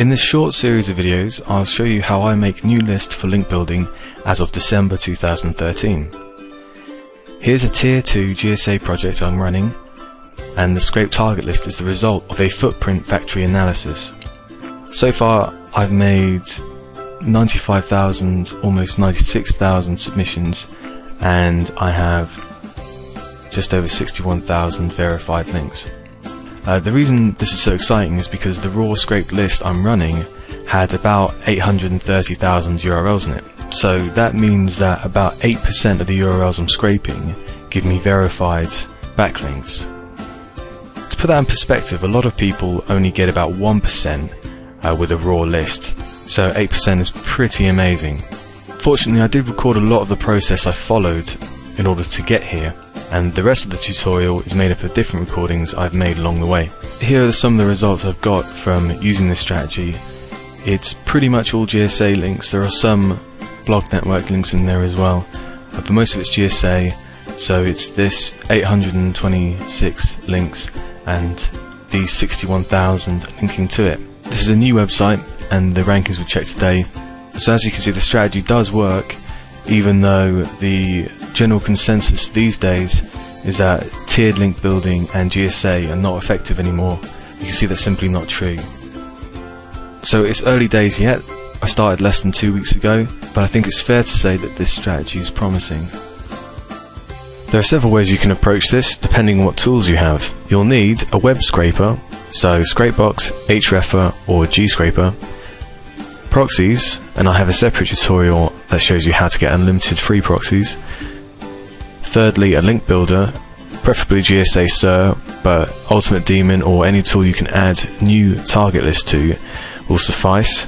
In this short series of videos, I'll show you how I make new list for link building as of December 2013. Here's a Tier 2 GSA project I'm running, and the scrape target list is the result of a footprint factory analysis. So far I've made 95,000, almost 96,000 submissions, and I have just over 61,000 verified links. The reason this is so exciting is because the raw scraped list I'm running had about 830,000 URLs in it. So that means that about 8% of the URLs I'm scraping give me verified backlinks. To put that in perspective, a lot of people only get about 1% with a raw list, so 8% is pretty amazing. Fortunately, I did record a lot of the process I followed in order to get here, and the rest of the tutorial is made up of different recordings I've made along the way. Here are some of the results I've got from using this strategy. It's pretty much all GSA links. There are some blog network links in there as well, but most of it's GSA, so it's this 826 links and these 61,000 linking to it. This is a new website and the rankings we checked today. So as you can see, the strategy does work, even though the general consensus these days is that tiered link building and GSA are not effective anymore. You can see that's simply not true. So it's early days yet. I started less than 2 weeks ago, but I think it's fair to say that this strategy is promising. There are several ways you can approach this depending on what tools you have. You'll need a web scraper, so Scrapebox, Hreffer or GScraper, proxies, and I have a separate tutorial that shows you how to get unlimited free proxies. Thirdly, a link builder, preferably GSA SIR, but Ultimate Daemon or any tool you can add new target list to will suffice.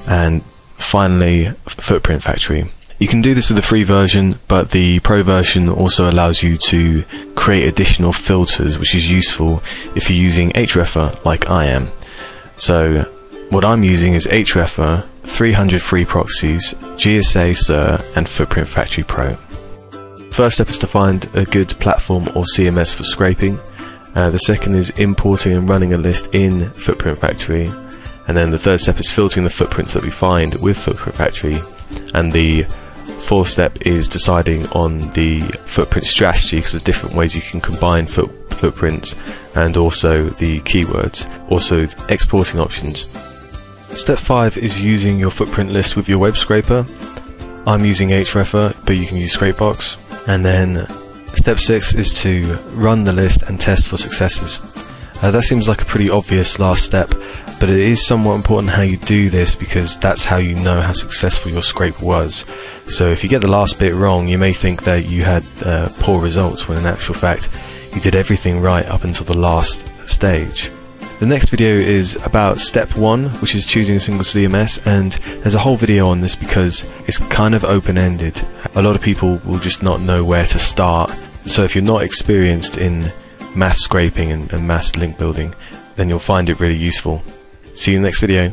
And finally, Footprint Factory. You can do this with the free version, but the pro version also allows you to create additional filters, which is useful if you're using Hreffer like I am. So what I'm using is Hreffer, 300 free proxies, GSA SIR and Footprint Factory Pro. First step is to find a good platform or CMS for scraping. The second is importing and running a list in Footprint Factory. And then the third step is filtering the footprints that we find with Footprint Factory. And the fourth step is deciding on the footprint strategy, because there's different ways you can combine footprints and also the keywords, also exporting options. Step 5 is using your footprint list with your web scraper. I'm using Hreffer, but you can use Scrapebox. And then step 6 is to run the list and test for successes. That seems like a pretty obvious last step, but it is somewhat important how you do this, because that's how you know how successful your scrape was. So if you get the last bit wrong, you may think that you had poor results, when in actual fact you did everything right up until the last stage. The next video is about step 1, which is choosing a single CMS, and there's a whole video on this because it's kind of open-ended. A lot of people will just not know where to start. So if you're not experienced in mass scraping and mass link building, then you'll find it really useful. See you in the next video.